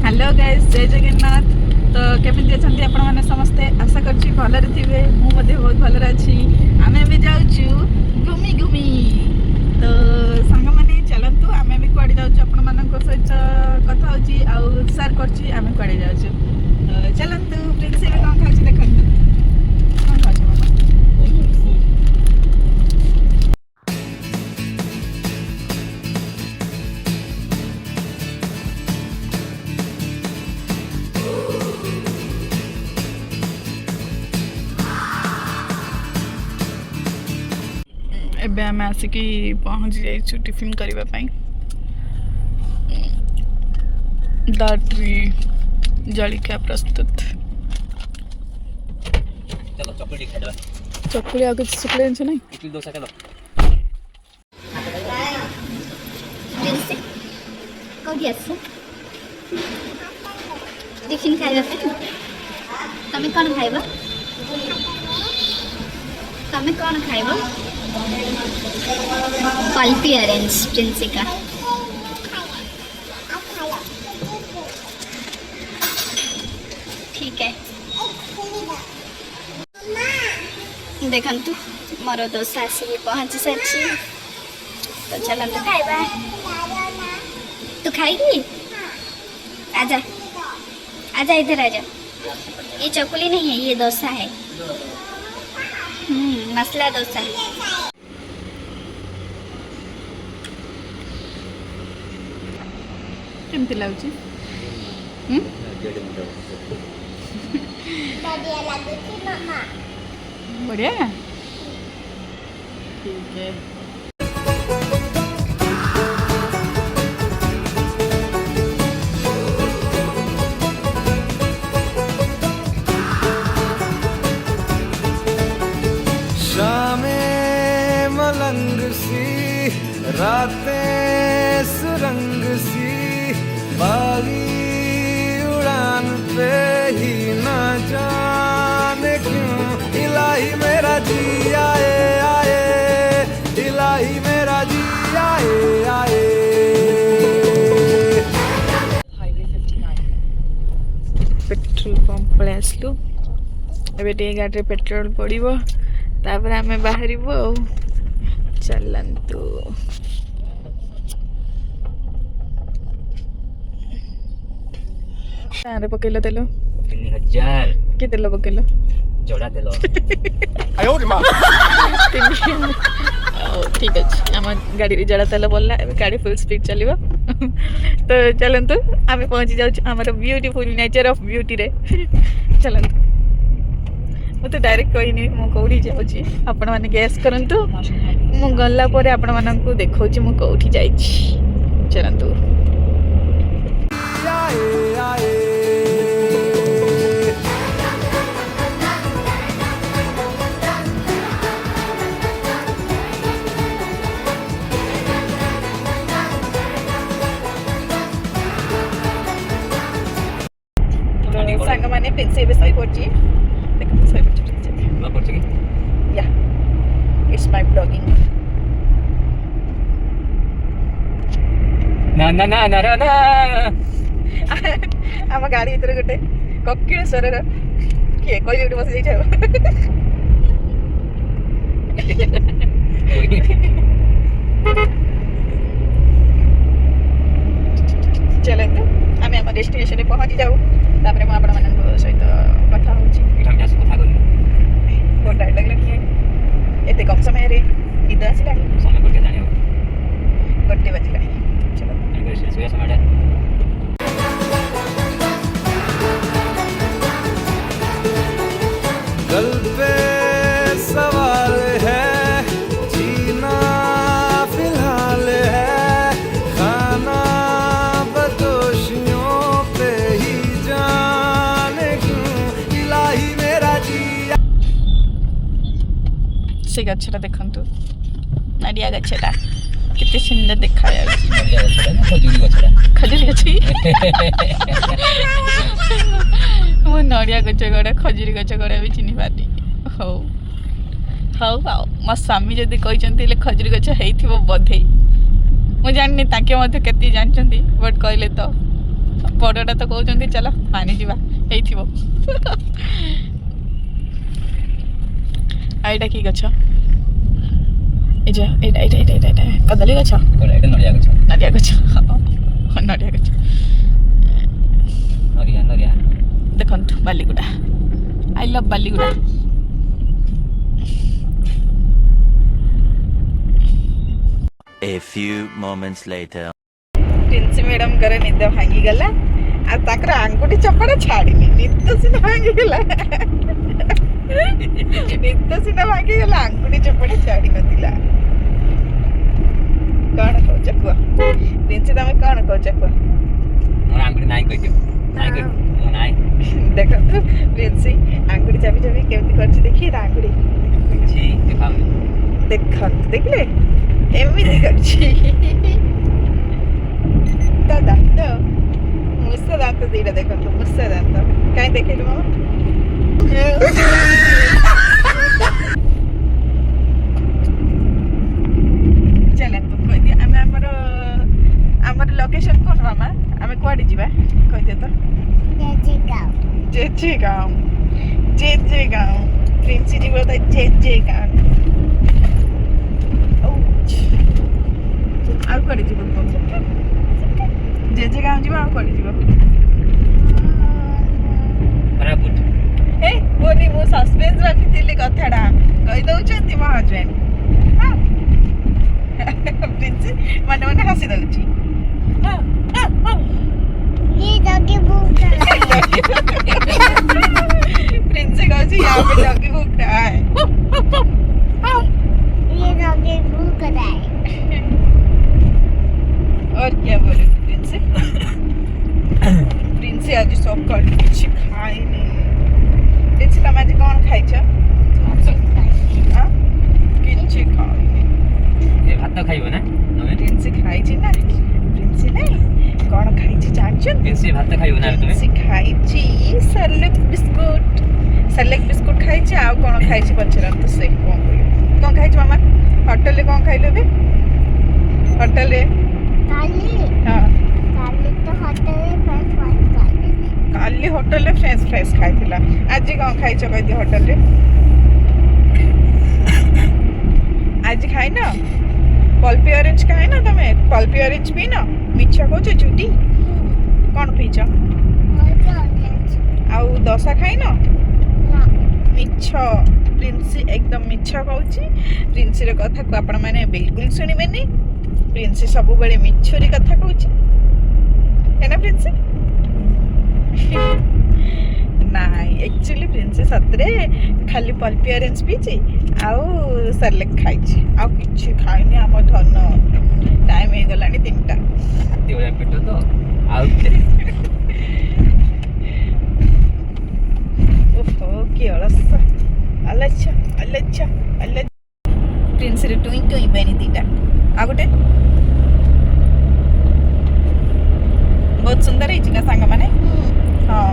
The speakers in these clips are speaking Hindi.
हेलो गाइस, जय जगन्नाथ। तो केमिति अछंती आपण माने समस्ते, आशा करछि भलरे थिबे। मु मध्ये बहुत भलरे अछि। आमे भी जाउछु घुमी घुमी। तो संग माने चलंतु, आमे भी कुआडी जाउछु, आपण मानक सहित कथा होछि आ शेयर करछि आमे कुआडी जाउछु। तो चलंतु, प्रिंस भी कोन खाछि देखंतु। कोन खाछि बाबा? एबे आम आसिकी पहुँच जाइछु टिफिन करबा पई। दाट्री जलिका प्रस्तुत। चलो चॉकलेट खा दो। चकुली आ कुछ चकुली छ नहीं? इडली डोसा चलो। जैसे कौन आसो टिफिन खाइबा पे तमे कौन खाइबा? तमे कौन खाइबा? पल्पी ऑरेंज प्रिंसिका। ठीक है, देखंतु मोर डोसा आसी पहुंच सारी। तो चलंतु खाइबा। तू खाएगी? आजा आजा, इधर आजा। ये चकुली नहीं है, ये डोसा है। मसला डोसा। केमति लाउची? बढ़िया। ठीक है। शामें मलंग सी, रातें सुरंग सी, बागी उड़ान पे ही ना जाने क्यों इलाही मेरा जी आए आए, इलाही मेरा जी आए आए। पेट्रोल पंप पड़े आसलु। एबे टे गाड़ी पेट्रोल पड़िबो, तापर आमे बाहरिबो। चलंतु। तारे पकेलो तेलो 3000 के तेलो पकेलो? जोड़ा तेलो। आयो रे मां। ठीक अच्छे, आम गाड़ी जड़ा तेल बोलला, गाड़ी फुल स्पीड चलो। तो चलतु, आम पहुँची जाऊँ ब्यूटीफुल नेचर ऑफ ब्यूटी रे। चलतु, मुझे डायरेक्ट कहनी मुझे जाऊँगी, आपण मैंने गैस करंतु। मु गला परे आपण मानकु देखौची मु कोठी जाईची। चलतु। सांग माने पेंसे बे सही पड़ची। देख सही पड़ची। ना पड़ची की? या इट्स माय ब्लॉगिंग। ना ना ना ना ना। आम गाड़ी भीतर गोटे ककिलेश्वर किए कोई गोटे बस जाइछो। चलतु, आम आम डेस्टिनेशन पहुँची जाऊ। तापर मु आपण मानक सहित कथा होची। इठा में कथा करनी। फोन डायलॉग लगी एते कम समय रे निद आसिला। समय करके जाने हो। गोटे बजिला। चलो अगर से सोया समाडा। गल पे सवाल है, जीना फिलहाल है, खाना बदोशियों पे ही जाने क्यों इलाही मेरा जी। से गछटा देखंतु, नडिया गछटा केते सुंदर देखा जाउची। खजूरी गछड़ा। खजूरी गछि। मो नडिया गछ गड़ा खजूरी गछ गड़ा भी चिन्हि पारी। हौ हौ आओ मो स्वामी जदि कहते खजूरी गछ होइथिबो बधे। मु जानि ताके मते केते जानचंती, बट कहले तो बड़टा तो कहते चल मानी जा एटा कि गछ कदली गछ नड़िया गछ नड़िया गछ नड़िया गछ नड़िया नड़िया देखंतु Baliguda I love Baliguda A few moments later. Princy madam करे निद भांगी गला आ ताकर आंगुठी चपड़ा छाड़ीनी निद सीना भांगी गला निद सीना भांगी गला आंगुठी चपड़ा छाड़ी नथिला कौन कहछ कुआ प्रिंसी तमे कौन कहछ कुआ मोर आंगुठी नाइ कहि दियो नाइ कहि मो नाइ देखो प्रिंसी आंगुठी चाबी चाबी केमती करछि देखि आंगुठी छी देखाम देखंतु देखले एमिति करछि दांत मुसा दांत दीटा देखो मुसा दांत कहीं देखिलु मामा चले तो कह दिया आमे हमर लोकेशन कोन मामा आमे कोआडी जीवा कह दिया तो जेजे गांव प्रिंसी जी बोलता जेजे गांव आउ कोआडी जीव जेजे गांव जीवा आउ कोआडी जीव बराबर ए बोली मो सस्पेंस रखिथिली कथाडा कहि दउछन्ती मो हजबैंड हां प्रिंसी मने मने हसी दउची प्रिंसी कहछि यहाँ पे डॉगी भूख रहा है और क्या बोले प्रिंसी प्रिंसी आज सकाळ किछि खाइनी प्रिंसी तुम आज कौन खाइछ हां किछि खाइनी ए भात खाइबो ना तमे प्रिंसी खाइछि ना प्रिंसी नहीं कौन खाइछि जानछन प्रिंसी भात खाइबो ना तमे प्रिंसी खाइछि सरलेक बिस्कुट खाइछि आ कौन खाइछि पछरन तो से कौन खाइछि मामा होटल ले कौन खाइलो बे होटल ले हां काली होटल रे फ्रेंच फ्राइज खाइथिला आज कौन खाइछ कहि दि होटल रे आज खाइ ना पल्पी ऑरेंज खाइ ना तमे पल्पी ऑरेंज पी ना मिच्छा कोछ झूठी कौन पीछ आउ दशा खाइ ना मिछ प्रिंसी एकदम मिछ कहूची प्रिंसी रे कथा को आपण माने बिल्कुल सुनिबेनी प्रिंसी सब बेले मिछरी कथा कहूची है ना प्रिंसी नाइ एक्चुअली प्रिंसी सतरे खाली पल्पी ऑरेंज पीची आउ सरलेक खाइची आउ किछि खाइनी हम धन टाइम हे गलानी 3टा देवला पेट तो आउ ओहो की अलस अलच्छा प्रिंसी रे टुई बेनी 2टा आ गोटे बहुत सुंदर है का सांग माने हाँ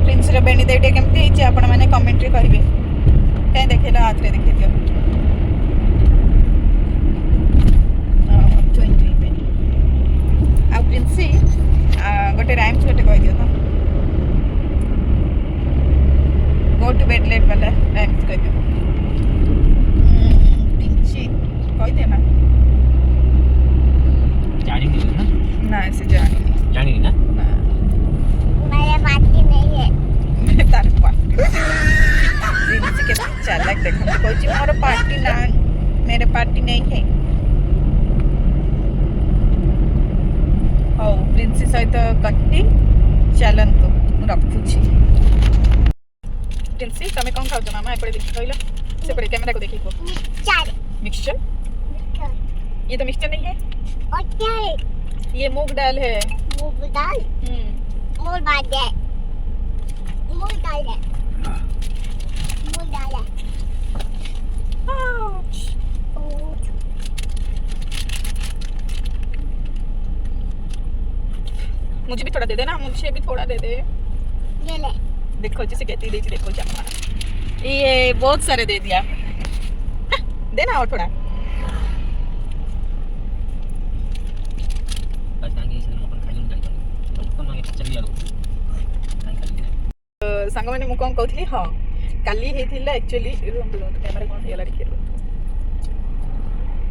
प्रिंसी रे बेनी देटे केमती है आपण माने कमेंट रे कहिबे कहीं देखेला हाथ रे देखे दियो टुई बेनी आ प्रिंसी गोटे राइम्स गोटे कहि दियो तो गो टू बेड लेट वाला राइम्स कहि दियो प्रिंसी कहि दे ना जानी नहीं ना ना ऐसे जानी ना तार पार्टी प्रिंसी के चालाक देखो कहछि मोर पार्टी ना मेरे पार्टी नहीं है हो प्रिंसी सहित कट्टी चलंतु रखुछि प्रिंसी तमे कोन खाउ मामा एपड़े देखि कहला से पड़े कैमरा को देखि को मिक्सचर ये तो मिक्सचर नहीं है ये मूंग दाल है मूंग दाल मुझे भी थोड़ा दे देना मुझे भी थोड़ा दे दे ये ले देखो जिसे कहती दे देखो जामा ये बहुत सारे दे दिया देना और थोड़ा बस आगे इसे अपन खाली नहीं जाएगा कौन मांगे चल लगो नहीं खाली सांग मैंने मुझे कौन कहती हाँ काली होता एक्चुअली कैमेरा कौन होगा टे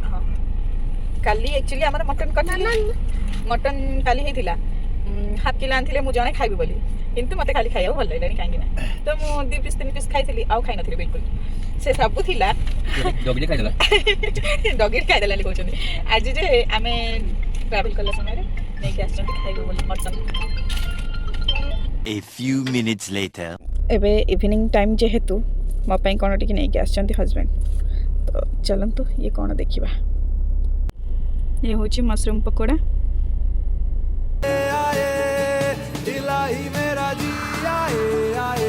हाँ काली एक्चुअली आम मटन कर मटन काली होता हाफ किलो आनी मुझे जड़े खाइबी बोली किंतु मत खाली खाइबा भल लगे कहीं तो मुझे 2 पीस 3 पीस खाई आउ खाई नी बिल्कुल से सब थिला डॉगी खाई देला डगी खाईदेला कहते आज जे आम ट्रावेल कला समय नहीं खाइबे बोली mutton A few minutes later. एबे इवनिंग टाइम जेहेतु मो पाई कौन टिके नहीं आसछंती हस्बैंड तो चलंतु ये कौन देखिबा ये होची मशरूम पकोड़ा इलाही मेरा जी आए आए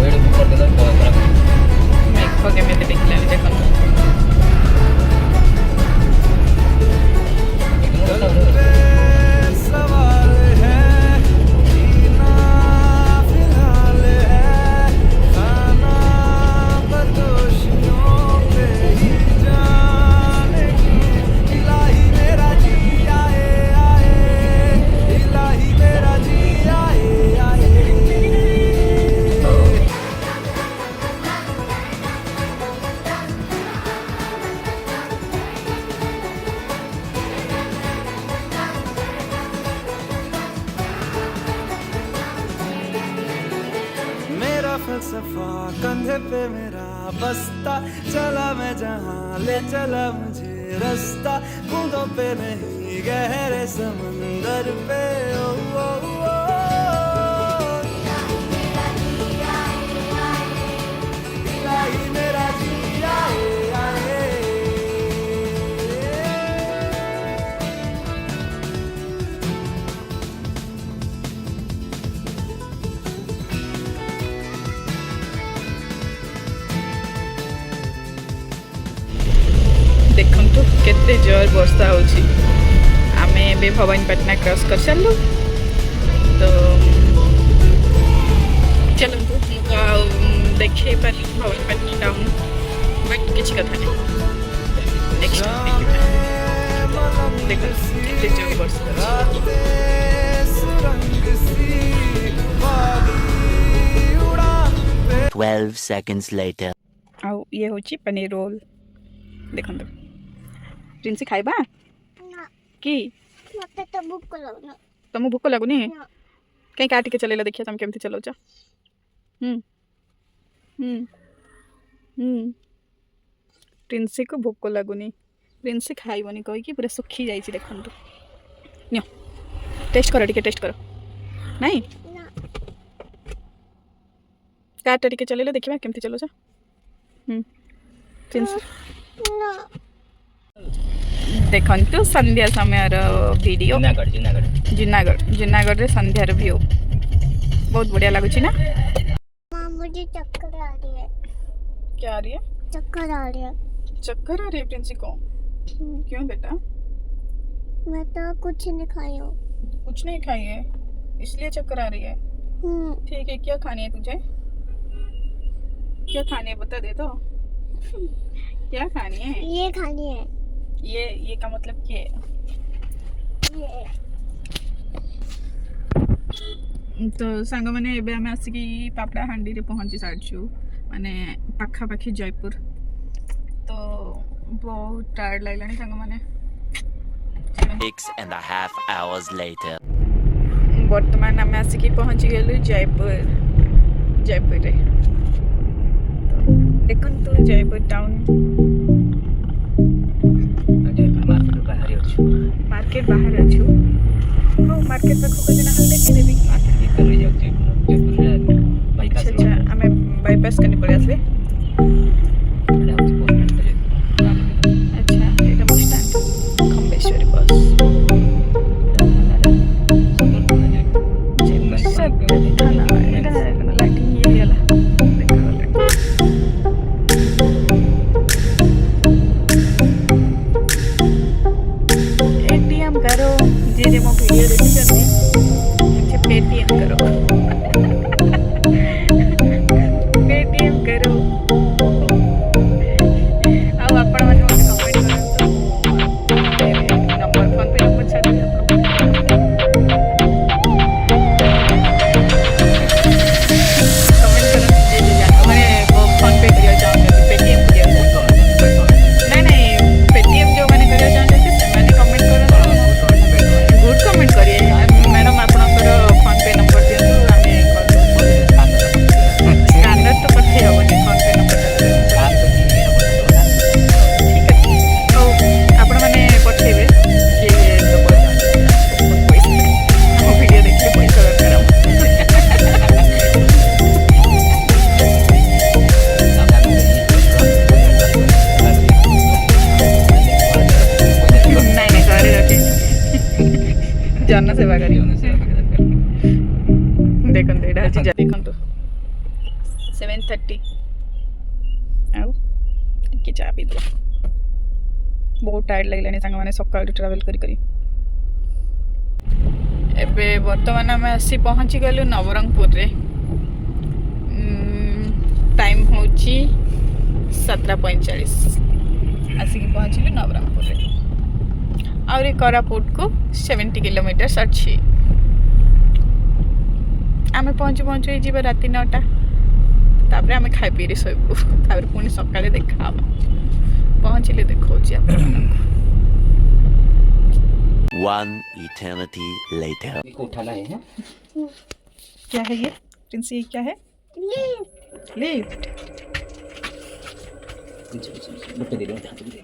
वेट कर दे तो मैं खोगे में देखला देखो सवाल है जीना फिलहाल है खाना बदोशियों पे ही जाने की इलाही मेरा जी आए आए इलाही मेरा जी आए आए मेरा फलसफा कंधे पे मेरा बस्ता चला मैं जहाँ ले चला मुझे रास्ता बूंदों पे नहीं गहरे समंदर पे ओ, ओ, ओ, इलाही मेरा जी आए आए देखंतु केते जोर वर्षा होची आमे बे भवानीपाटना क्रॉस कर चलु तो चलंतु देखे पर भवानीपाटना टाउन बट किसी कथा नहीं नेक्स्ट देखो केते जोर वर्षा होची। 12 seconds later. आउ ये होची पनीर रोल देखंतु प्रिंसी खाइबा की मते तो भूख लागना तुम भूख लगुनी कहीं काट के चलेला देखिए तुम केमती चलाउछ प्रिंसी को भूख लगुनी प्रिंसी खाइबनी कही कि पूरा सुखी जाइछि देखंतु नियो टेस्ट करो टिके टेस्ट करो नहीं काट टिके चलेला देखिबा केमती चलाउछ प्रिंसी देखंतु संध्या समय वीडियो जिनागढ़ रे संध्यार व्यू बहुत बढ़िया लगुच ना मां मुझे चक्कर आ रही है क्या आ रही है चक्कर आ रही है चक्कर आ रही है प्रिंसी को क्यों बेटा मैं तो कुछ नहीं खाई हूँ कुछ नहीं खाई है इसलिए चक्कर आ रही है ठीक है क्या खानी है तुझे क्या खानी है बता दे तो क्या खानी है ये खानी है ये का मतलब क्या है ये तो सांग मैंने एबे आम आसिकी पापड़ा हांडी रे पहुंची सारछु माने पाखा पाखी जयपुर तो बहुत टायर्ड लागलानी सांग माने 6.5 hours later. वर्तमान आम आसिकी पहुंची गेलु जयपुर रे देखंतु जयपुर टाउन मार्केट बाहर अच्छु हाँ मार्केट पाखु कदे ना देखि देबी अच्छा आमे बाईपास करने पड़े आसबे अच्छा एटा बस स्टैंड खंबेश्वरी बस सब थाना एटा लाइटिंग ये वाला देखा टी आउ टिके चा पी दो बहुत टायर्ड लगलानी सांग मैंने सकाल ट्रावेल करी एबे वर्तमान आम आसी पहुँची गलु नवरंगपुर रे टाइम हूँ 7:45 आसिक पहुँचलु नवरंगपुर रे और कोरापुट को 70 किलोमीटर अच्छी आम पहुँचु पहुँचु जी राति 9टा तापर आम खाई पी शोबू तापर पुणी सका देखा पहुँचले देखा One eternity later. को उठाना है क्या है ये प्रिंसी ये क्या है लिफ्ट लुट दे दो हाथ दे दे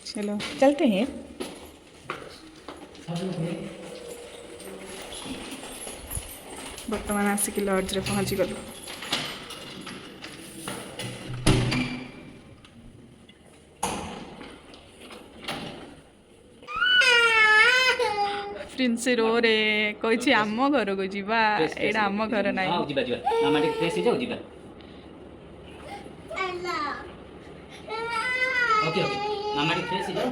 चलो चलते हैं बर्तमान आसिक लॉज रे पहुँची गलु प्रिंसी रो रे कही आम घर को जीवा एटा आम घर नहीं हां जीवा जीवा मामा टे फ्रेश जाओ जीवा ओके ओके मामा टे फ्रेश जाओ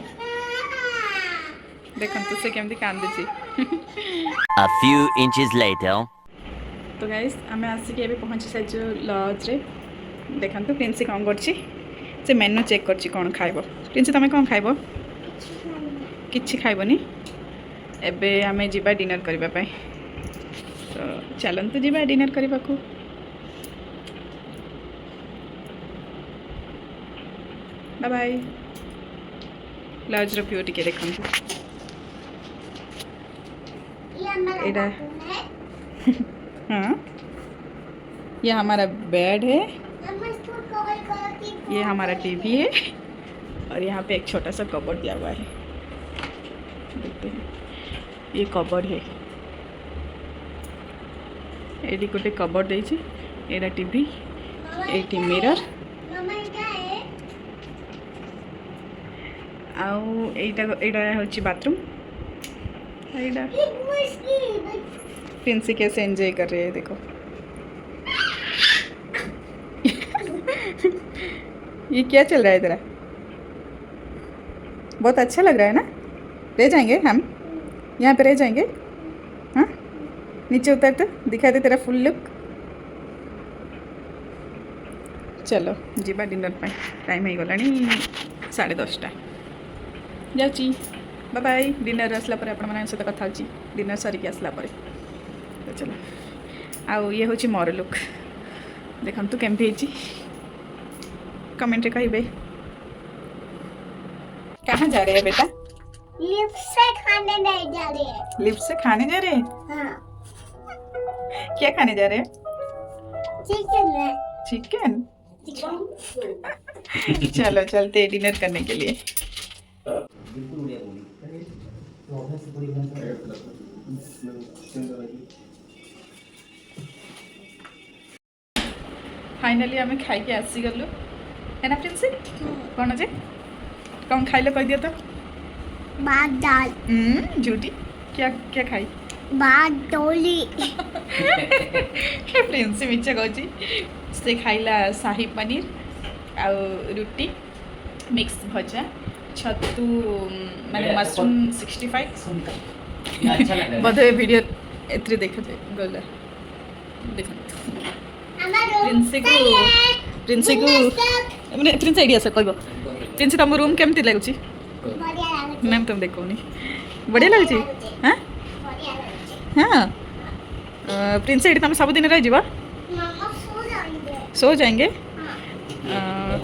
देखो तो से केमती कांदे A few inches later. तो गाइस आम आसिक एबे पहुँची सारी लॉज रे देखो प्रिंसी कौन करछि से मेनू चेक करछि कौन खाइबो प्रिंसी तमे कौन खाइबो किछि खाइबोनी एबे आमे जीवा डिनर करबा पाई तो चलंतु जीवा डिनर करबा को बाय बाय लॉज रो व्यू टिके देखंतु एडा हाँ ये हमारा बेड है ये हमारा टीवी है और यहाँ पे एक छोटा सा कबर्ड दिया हुआ है देखते हैं ये कबर्ड है एडी गोटे कबर्ड देछि एडा टीवी एटी मिरर आउ एटा होची बाथरूम एडा प्रिंसी कैसे एंजॉय कर रहे हैं देखो ये क्या चल रहा है तेरा बहुत अच्छा लग रहा है ना रह जाएंगे हम यहाँ पे रह जाएंगे हाँ नीचे उतर तो दिखा दे तेरा फुल लुक चलो जीवा डिनर पे टाइम हो गला 10:30 जाऊँगी बाय बाय डिनर आसला पर आपण सहित कथा होची डिनर सरिक आसला पर तो चलो आउ ये हूँ मोर लुक देखु केमती कमेंट कहे कहाँ जा रहे हैं बेटा लिफ्ट से खाने नहीं जा रहे हैं लिफ्ट से खाने जा रहे हैं हाँ क्या खाने जा रहे हैं चिकन है चिकन चिकन चलो चलते हैं डिनर करने के लिए फाइनली आम खाई आसी गलु है ना प्रिंसी कौन जे कौन खाइले कह दिया तो भात दाल झूठी क्या क्या खाई भात डोली प्रिंसी मिछ कहची से खाइला शाही पनीर आ रुटी मिक्स भजा छतु माने मशरूम 65 अच्छा लग रहा बोधे वीडियो एत्रे देखते गला देखो प्रिंसी को माने प्रिंसी आइडिया से कहबो प्रिंसी तुम रूम केमती लागुची बढ़िया लगे मैम तुम देखोनी बढ़िया लागुची हां हाँ प्रिंसी एटी तुम सब दिन रह जीवा मामा सो जाएंगे सो जाएंगे हाँ